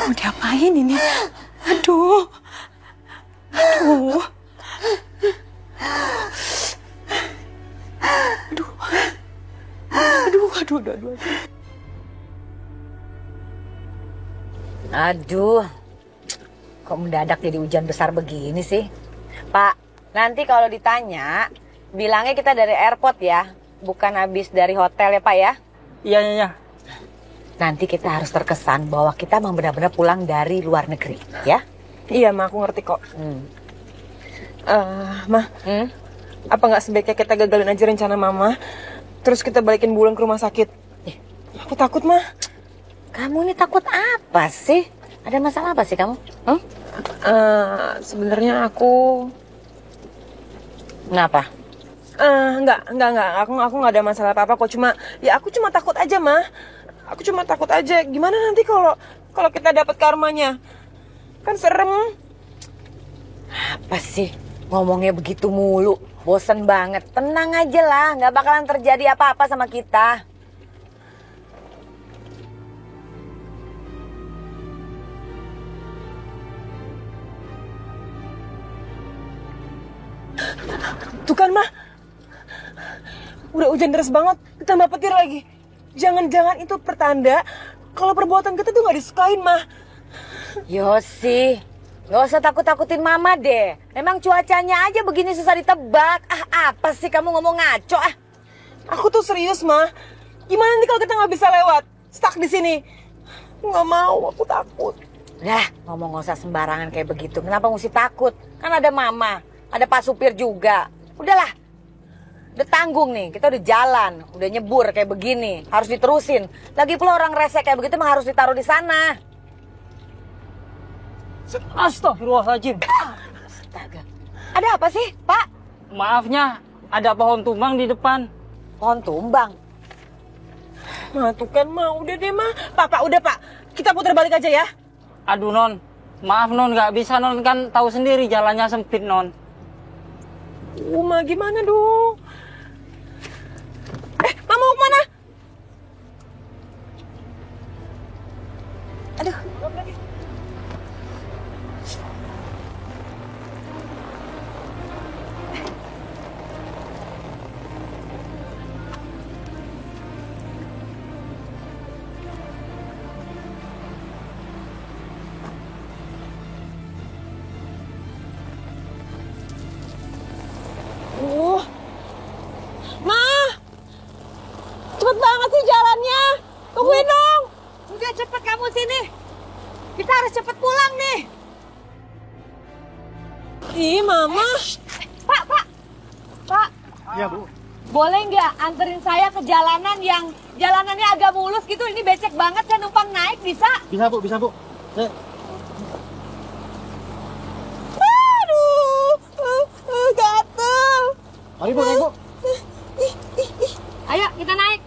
Mau diapain ini? Aduh. Aduh. Aduh. Aduh. Aduh. Kok mendadak jadi hujan besar begini sih? Pak, nanti kalau ditanya, bilangnya kita dari airport ya. Bukan habis dari hotel ya Pak ya? Iya. Nanti kita harus terkesan bahwa kita memang benar-benar pulang dari luar negeri, ya? Iya, Ma, aku ngerti kok. Ma, apa nggak sebaiknya kita gagalin aja rencana Mama, terus kita balikin Bulan ke rumah sakit? Aku takut, Ma. Kamu ini takut apa sih? Ada masalah apa sih kamu? Sebenarnya aku... Kenapa? Enggak. Aku nggak ada masalah apa-apa kok. Aku cuma takut aja, Ma. Aku cuma takut aja. Gimana nanti kalau kita dapat karmanya? Kan serem. Apa sih? Ngomongnya begitu mulu. Bosen banget. Tenang aja lah. Nggak bakalan terjadi apa-apa sama kita. Tuh kan, Ma. Udah hujan deras banget. Ditambah petir lagi. Jangan-jangan itu pertanda kalau perbuatan kita tuh nggak disukain, Ma. Yosi, nggak usah takut-takutin Mama deh. Memang cuacanya aja begini susah ditebak. Apa sih kamu ngomong ngaco Aku tuh serius, Ma. Gimana nanti kalau kita nggak bisa lewat? Stuck di sini. Nggak mau, aku takut. Lah, ngomong nggak usah sembarangan kayak begitu. Kenapa mesti takut? Kan ada Mama, ada Pak Supir juga. Udahlah. Udah tanggung nih, kita udah jalan, udah nyebur kayak begini, harus diterusin. Lagi pula orang rese kayak begitu mah harus ditaruh di sana. Astagfirullahaladzim. Astaga. Ada apa sih, Pak? Maafnya, ada pohon tumbang di depan. Pohon tumbang. Ma, tuh kan, Ma. Udah deh, Ma. Pak, udah, Pak. Kita putar balik aja ya. Aduh, Non. Maaf, Non. Nggak bisa, Non. Kan tahu sendiri jalannya sempit, Non. Ma, gimana dong? Ma mau kemana? Aduh. Ma, cepet banget sih jalannya. Tungguin dong. Udah cepet kamu sini. Kita harus cepet pulang nih. Ih, Mama. Pak. Iya, Bu. Boleh nggak anterin saya ke jalanan yang jalanannya agak mulus gitu? Ini becek banget, saya numpang naik, bisa? Bisa, Bu. Aduh, gatel. Mari, Bu, naik, Bu. Ayo, kita naik.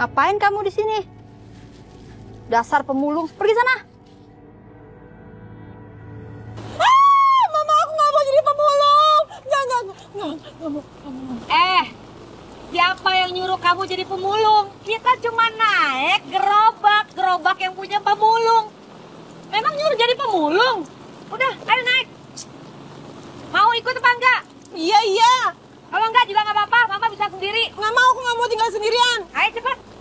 Ngapain kamu di sini? Dasar pemulung, pergi sana. Mama, aku nggak mau jadi pemulung. Nggak mau. Siapa yang nyuruh kamu jadi pemulung? Kita cuma naik gerobak yang punya pemulung. Memang nyuruh jadi pemulung? Udah, ayo naik. Mau ikut apa enggak? Iya. Kalau enggak juga nggak apa-apa, Mama bisa sendiri. Nggak mau, aku nggak mau tinggal sendirian. Ayo cepet.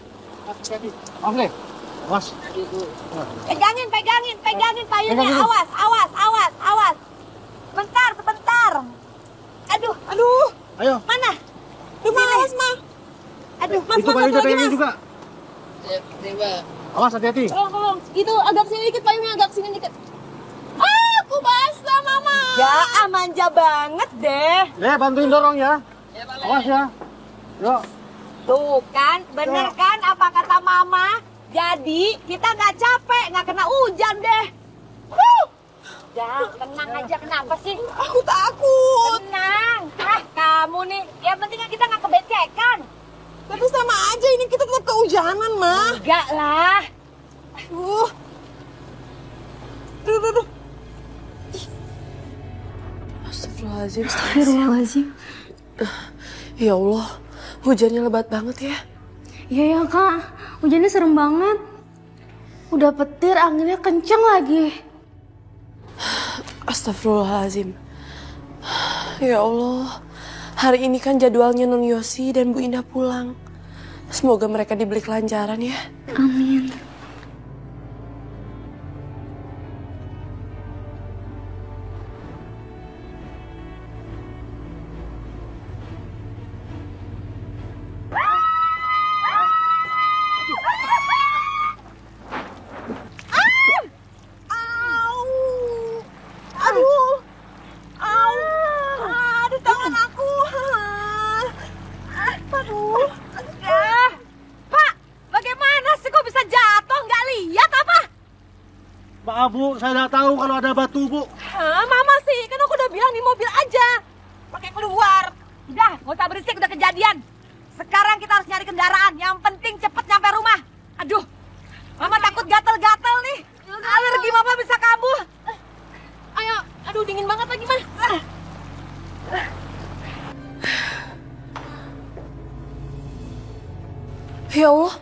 Oke. Mas. Pegangin payungnya. Awas. Sebentar. Aduh. Aduh, Ayo. Mana? awas, Ma. Aduh, Mas, Itu Mas, payungnya satu lagi, pegangin Mas. juga. Awas hati-hati. Tolong. Itu agak sini dikit, payungnya agak sini dikit. Aku basah, Mama. Ya, manja banget deh. Bantuin dorong ya. Awas ya. Yuk. Tuh kan, bener kan apa kata mama? Jadi kita nggak capek, nggak kena hujan deh. Udah, tenang aja. Kenapa sih? Aku takut. Tenang. Kamu nih, yang penting kan kita nggak kebecekan. Tapi sama aja ini kita tetap kehujanan, Ma. Enggak lah. Duh. Astagfirullahaladzim. Ya Allah, hujannya lebat banget ya. Iya ya kak, hujannya serem banget. Udah petir, anginnya kenceng lagi. Astagfirullahaladzim. Ya Allah, hari ini kan jadwalnya Non Yosi dan Bu Indah pulang. Semoga mereka diberi kelancaran ya. Amin. Aduh, tangan aku. Aduh. Pak, bagaimana sih kok bisa jatuh? Nggak lihat apa? Maaf Bu, saya nggak tahu kalau ada batu Bu. Mama sih, kan aku udah bilang di mobil aja. Pakai keluar. Udah, nggak usah berisik, udah kejadian. Sekarang kita harus nyari kendaraan. Yang penting cepet nyampe rumah. Aduh, Mama takut gatel-gatel nih. Alergi Mama bisa kambuh. Ayo, aduh dingin banget lagi, Ma. Ya Allah,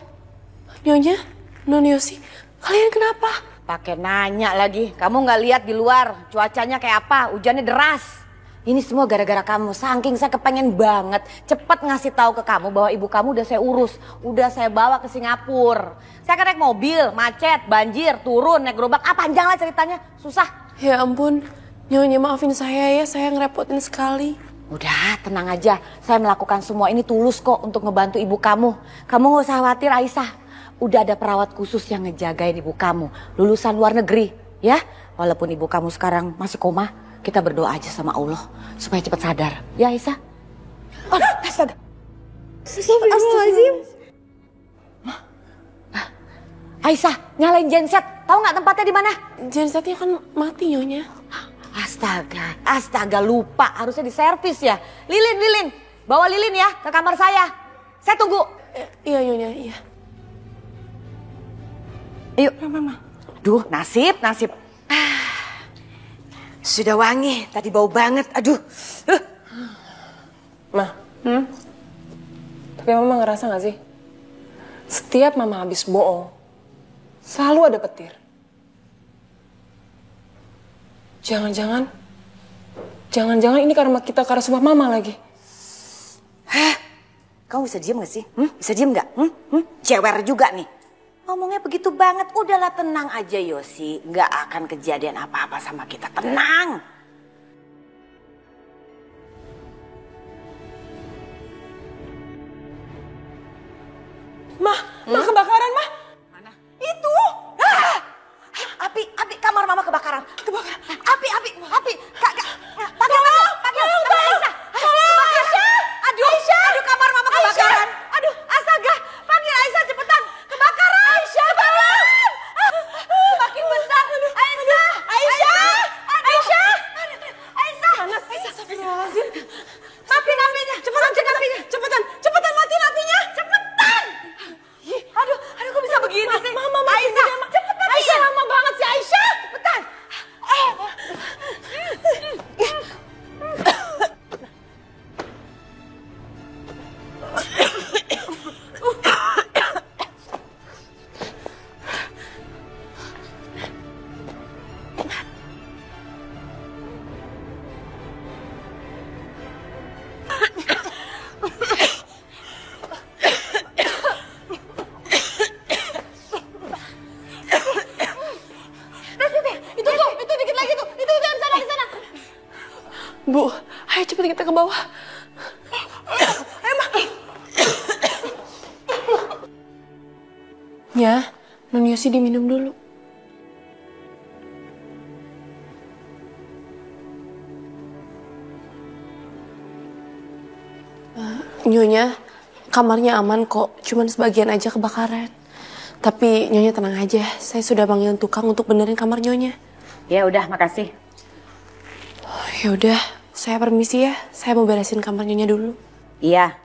Nyonya, Non Yosi, kalian kenapa? Pakai nanya lagi. Kamu nggak lihat di luar cuacanya kayak apa? Hujannya deras. Ini semua gara-gara kamu. Saking saya kepengen banget cepet ngasih tahu ke kamu bahwa ibu kamu udah saya urus, udah saya bawa ke Singapura. Saya kan naik mobil, macet, banjir, turun, naik gerobak. Panjang lah ceritanya, susah. Ya ampun, Nyonya maafin saya ya, saya ngerepotin sekali. Udah, tenang aja. Saya melakukan semua ini tulus kok untuk ngebantu ibu kamu. Kamu gak usah khawatir, Aisyah. Udah ada perawat khusus yang ngejagain ibu kamu. Lulusan luar negeri, ya. Walaupun ibu kamu sekarang masih koma, kita berdoa aja sama Allah supaya cepat sadar. Ya, Aisyah? Oh, astaga. Astagfirullahaladzim. Aisyah, nyalain genset. Tahu nggak tempatnya di mana? Gensetnya kan mati, Nyonya. Astaga, lupa. Harusnya diservis ya. Lilin. Bawa Lilin ya ke kamar saya. Saya tunggu. Iya, Nyonya, iya. Yuk. Mama. Duh, nasib. Sudah wangi. Tadi bau banget. Aduh. Ma, tapi Mama ngerasa gak sih? Setiap Mama habis bohong, selalu ada petir. Jangan-jangan ini karena kita karena sumpah Mama lagi. Kamu bisa diem gak sih? Bisa diem gak? Cewer juga nih. Ngomongnya begitu banget. Udahlah, tenang aja Yosi. Gak akan kejadian apa-apa sama kita. Tenang. Mah kebakaran, Mah. Mana? Itu. Api, kamar Mama kebakaran. Api. Panggil Aisyah. Aduh, kamar Mama kebakaran. Aduh, astaga. Panggil Aisyah cepetan. Kebakaran. Aisyah, tolong. Semakin besar. Aisyah. Panas. Astagfirullahaladzim. Matiin apinya. Cepetan matiin apinya. Cepetan. Aduh, kok bisa begini sih? Mama, Aisyah, cepetan. Aisyah lama banget sih, Aisyah. Cepetan. Itu dikit lagi tuh. Itu di sana. Bu, ayo cepet kita ke bawah. Ya, Non Yosi diminum dulu. Nyonya, kamarnya aman kok, cuman sebagian aja kebakaran. Tapi Nyonya tenang aja, saya sudah panggil tukang untuk benerin kamar Nyonya. Ya udah, makasih. Ya udah, saya permisi ya, saya mau beresin kamar Nyonya dulu. Iya.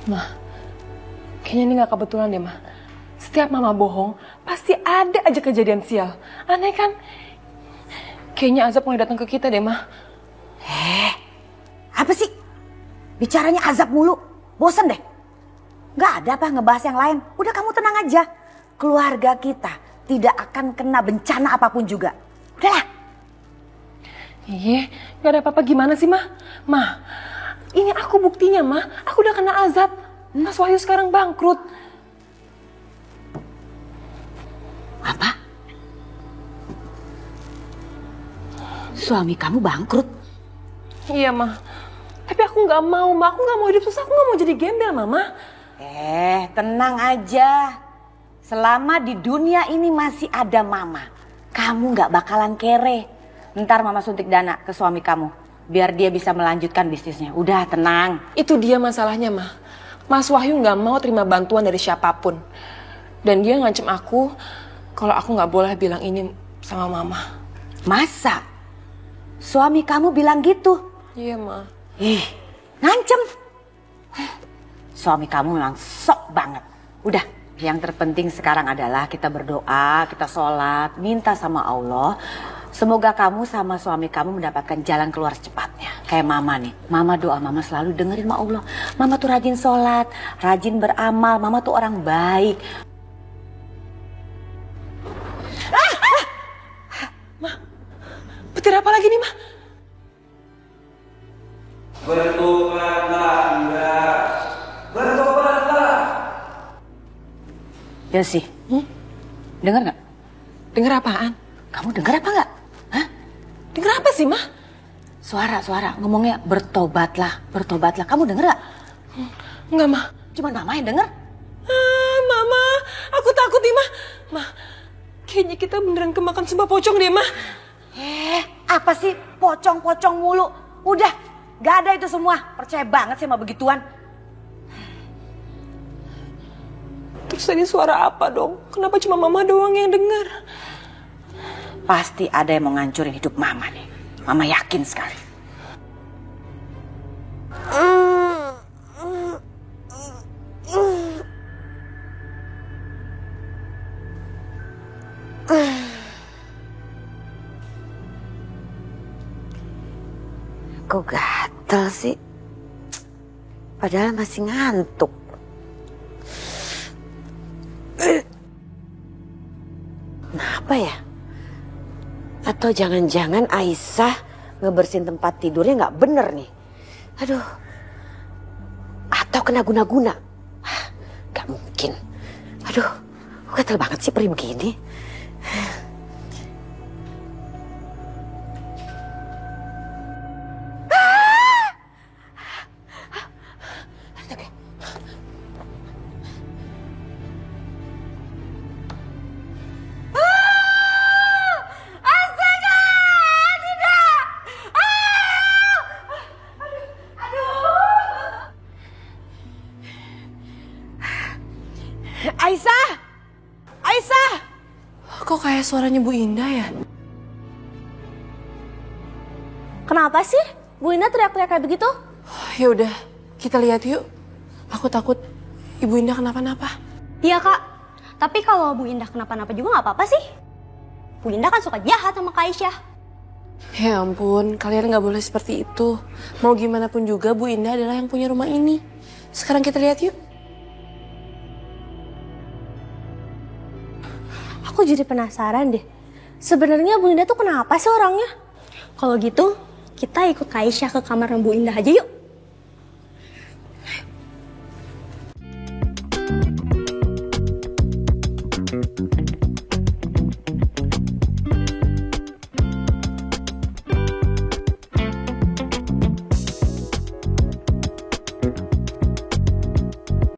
Mah, kayaknya ini gak kebetulan deh, Mah. Setiap Mama bohong, pasti ada aja kejadian sial. Aneh kan? Kayaknya azab mulai datang ke kita deh, Mah. Apa sih? Bicaranya azab mulu. Bosen deh. Gak ada apa ngebahas yang lain. Udah kamu tenang aja. Keluarga kita tidak akan kena bencana apapun juga. Udahlah. Iya, gak ada apa-apa gimana sih, Mah? Mah, ini aku buktinya, Mah. Aku udah kena azab. Mas Wahyu sekarang bangkrut. Apa? Suami kamu bangkrut? Iya, Mah. Tapi aku gak mau, Mah. Aku gak mau hidup susah. Aku gak mau jadi gembel, Mama. Tenang aja. Selama di dunia ini masih ada Mama, kamu gak bakalan kere. Ntar Mama suntik dana ke suami kamu, biar dia bisa melanjutkan bisnisnya. Udah, tenang. Itu dia masalahnya, Mah. Mas Wahyu gak mau terima bantuan dari siapapun. Dan dia ngancem aku kalau aku gak boleh bilang ini sama Mama. Masa? Suami kamu bilang gitu? Iya, Mah. Ngancem. Suami kamu memang sok banget. Udah, yang terpenting sekarang adalah kita berdoa, kita sholat, minta sama Allah. Semoga kamu sama suami kamu mendapatkan jalan keluar secepatnya. Kayak Mama nih, Mama doa, Mama selalu dengerin sama Allah. Mama tuh rajin sholat, rajin beramal, Mama tuh orang baik. Mah, petir apa lagi nih, Mah? Bertobatlah Anda, bertobatlah. Yosi, dengar nggak? Dengar apaan? Kamu dengar apa nggak? Hah? Dengar apa sih, Mah? Suara ngomongnya bertobatlah, bertobatlah. Kamu denger nggak? Enggak, Mah. Cuma Mama yang denger. Mama, aku takut nih, Mah. Mah, kayaknya kita beneran kemakan sembah pocong deh, Mah. Apa sih pocong-pocong mulu? Udah, gak ada itu semua. Percaya banget sih sama begituan. Terus tadi suara apa dong? Kenapa cuma Mama doang yang dengar? Pasti ada yang mau ngancurin hidup Mama nih. Mama yakin sekali. Kok gatel sih? Padahal masih ngantuk. Kenapa ya? Atau jangan-jangan Aisyah ngebersihin tempat tidurnya nggak bener nih? Aduh. Atau kena guna-guna? Gak mungkin. Aduh, gatel banget sih perih begini. Aisyah! Aisyah! Kok kayak suaranya Bu Indah ya? Kenapa sih Bu Indah teriak-teriak kayak begitu? Ya udah, kita lihat yuk. Aku takut Ibu Indah kenapa-napa. Iya Kak, tapi kalau Bu Indah kenapa-napa juga nggak apa-apa sih. Bu Indah kan suka jahat sama Kak Aisyah. Ya ampun, kalian nggak boleh seperti itu. Mau gimana pun juga Bu Indah adalah yang punya rumah ini. Sekarang kita lihat yuk. Aku jadi penasaran deh. Sebenarnya Bu Indah tuh kenapa sih orangnya? Kalau gitu, kita ikut Kak Aisyah ke kamar Bu Indah aja yuk.